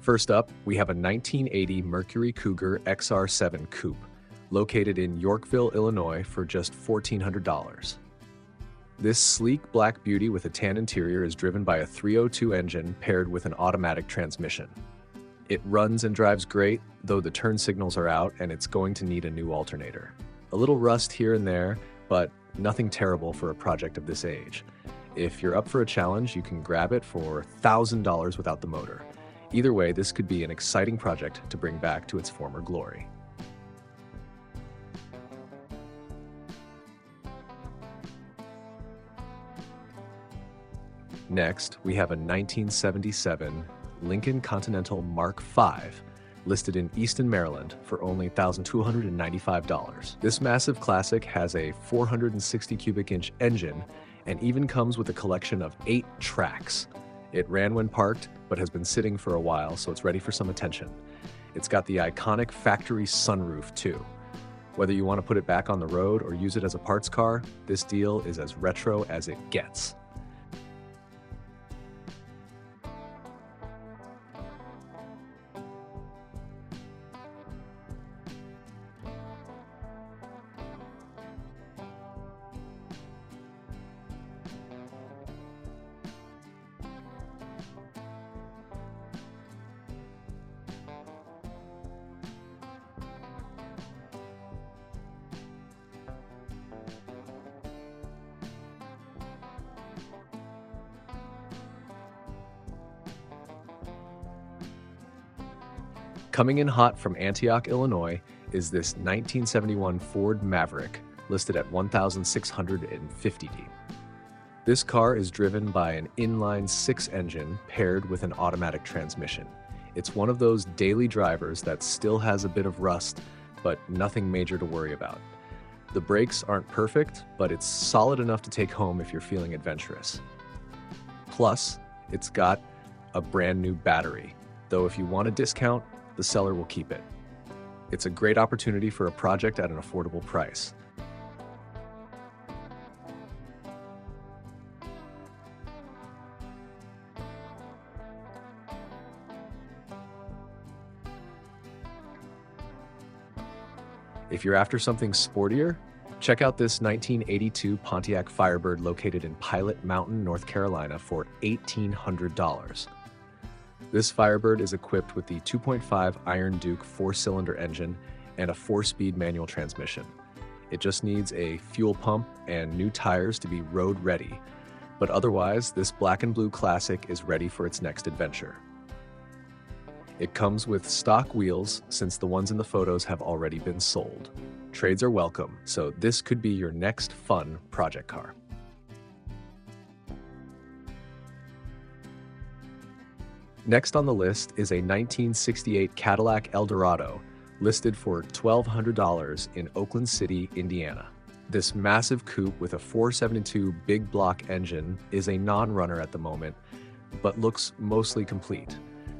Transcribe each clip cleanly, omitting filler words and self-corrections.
First up, we have a 1980 Mercury Cougar XR7 Coupe, located in Yorkville, Illinois for just $1,400. This sleek black beauty with a tan interior is driven by a 302 engine paired with an automatic transmission. It runs and drives great, though the turn signals are out and it's going to need a new alternator. A little rust here and there, but nothing terrible for a project of this age. If you're up for a challenge, you can grab it for $1,000 without the motor. Either way, this could be an exciting project to bring back to its former glory. Next, we have a 1977 Lincoln Continental Mark V, listed in Easton, Maryland for only $1,295. This massive classic has a 460 cubic inch engine and even comes with a collection of 8 tracks. It ran when parked, but has been sitting for a while, so it's ready for some attention. It's got the iconic factory sunroof too. Whether you want to put it back on the road or use it as a parts car, this deal is as retro as it gets. Coming in hot from Antioch, Illinois, is this 1971 Ford Maverick, listed at $1,650. This car is driven by an inline-6 engine paired with an automatic transmission. It's one of those daily drivers that still has a bit of rust, but nothing major to worry about. The brakes aren't perfect, but it's solid enough to take home if you're feeling adventurous. Plus, it's got a brand new battery, though if you want a discount, the seller will keep it. It's a great opportunity for a project at an affordable price. If you're after something sportier, check out this 1982 Pontiac Firebird located in Pilot Mountain, North Carolina for $1,800. This Firebird is equipped with the 2.5 Iron Duke 4-cylinder engine and a 4-speed manual transmission. It just needs a fuel pump and new tires to be road ready, but otherwise this black and blue classic is ready for its next adventure. It comes with stock wheels since the ones in the photos have already been sold. Trades are welcome, so this could be your next fun project car. Next on the list is a 1968 Cadillac Eldorado, listed for $1,200 in Oakland City, Indiana. This massive coupe with a 472 big block engine is a non-runner at the moment, but looks mostly complete.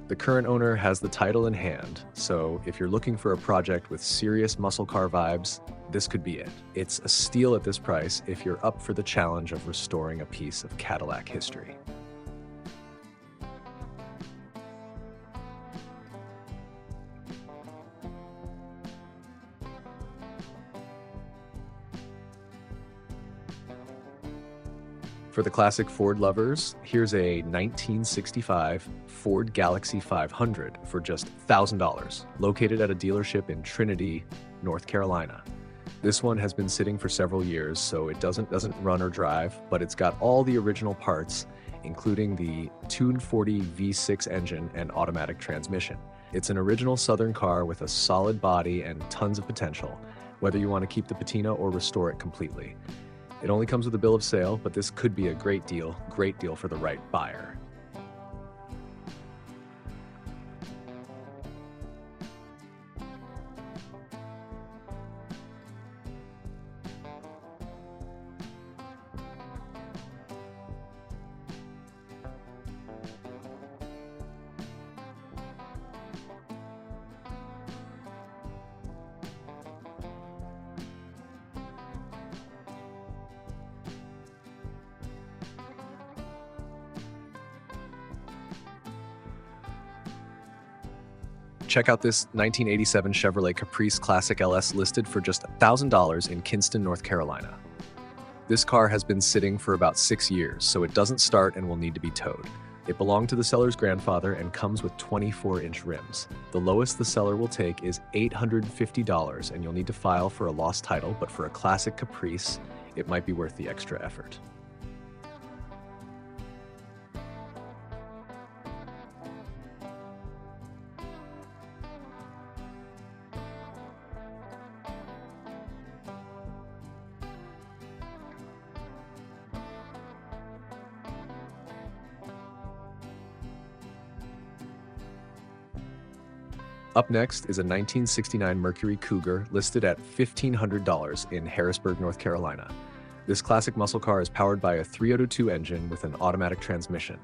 The current owner has the title in hand, so if you're looking for a project with serious muscle car vibes, this could be it. It's a steal at this price if you're up for the challenge of restoring a piece of Cadillac history. For the classic Ford lovers, here's a 1965 Ford Galaxie 500 for just $1,000, located at a dealership in Trinity, North Carolina. This one has been sitting for several years, so it doesn't run or drive, but it's got all the original parts, including the 240 V6 engine and automatic transmission. It's an original Southern car with a solid body and tons of potential, whether you want to keep the patina or restore it completely. It only comes with a bill of sale, but this could be a great deal for the right buyer. Check out this 1987 Chevrolet Caprice Classic LS listed for just $1,000 in Kinston, North Carolina. This car has been sitting for about 6 years, so it doesn't start and will need to be towed. It belonged to the seller's grandfather and comes with 24-inch rims. The lowest the seller will take is $850, and you'll need to file for a lost title, but for a classic Caprice, it might be worth the extra effort. Up next is a 1969 Mercury Cougar listed at $1,500 in Harrisburg, North Carolina. This classic muscle car is powered by a 302 engine with an automatic transmission.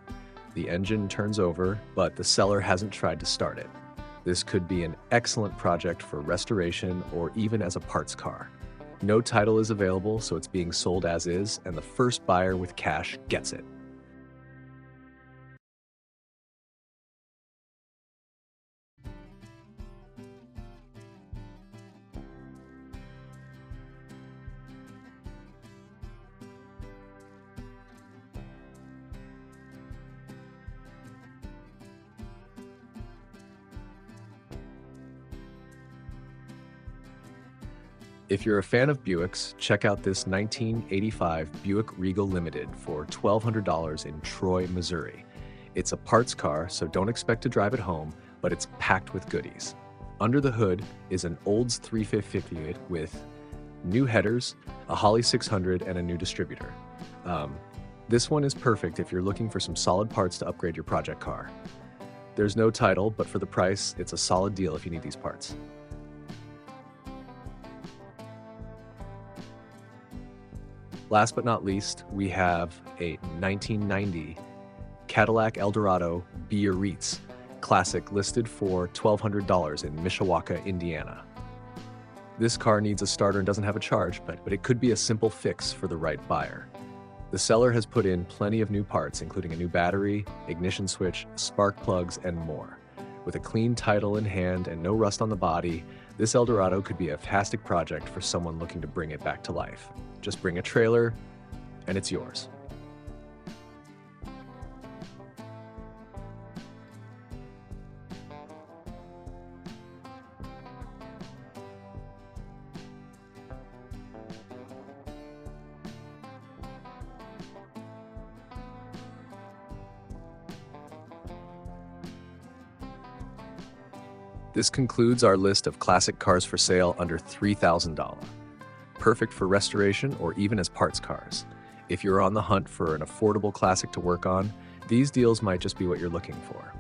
The engine turns over, but the seller hasn't tried to start it. This could be an excellent project for restoration or even as a parts car. No title is available, so it's being sold as is, and the first buyer with cash gets it. If you're a fan of Buicks, check out this 1985 Buick Regal Limited for $1,200 in Troy, Missouri. It's a parts car, so don't expect to drive it home, but it's packed with goodies. Under the hood is an Olds 350 with new headers, a Holley 600, and a new distributor. This one is perfect if you're looking for some solid parts to upgrade your project car. There's no title, but for the price, it's a solid deal if you need these parts. Last but not least, we have a 1990 Cadillac Eldorado Biarritz Classic listed for $1,200 in Mishawaka, Indiana. This car needs a starter and doesn't have a charge, but it could be a simple fix for the right buyer. The seller has put in plenty of new parts, including a new battery, ignition switch, spark plugs, and more. With a clean title in hand and no rust on the body, this Eldorado could be a fantastic project for someone looking to bring it back to life. Just bring a trailer, and it's yours. This concludes our list of classic cars for sale under $3,000. Perfect for restoration or even as parts cars. If you're on the hunt for an affordable classic to work on, these deals might just be what you're looking for.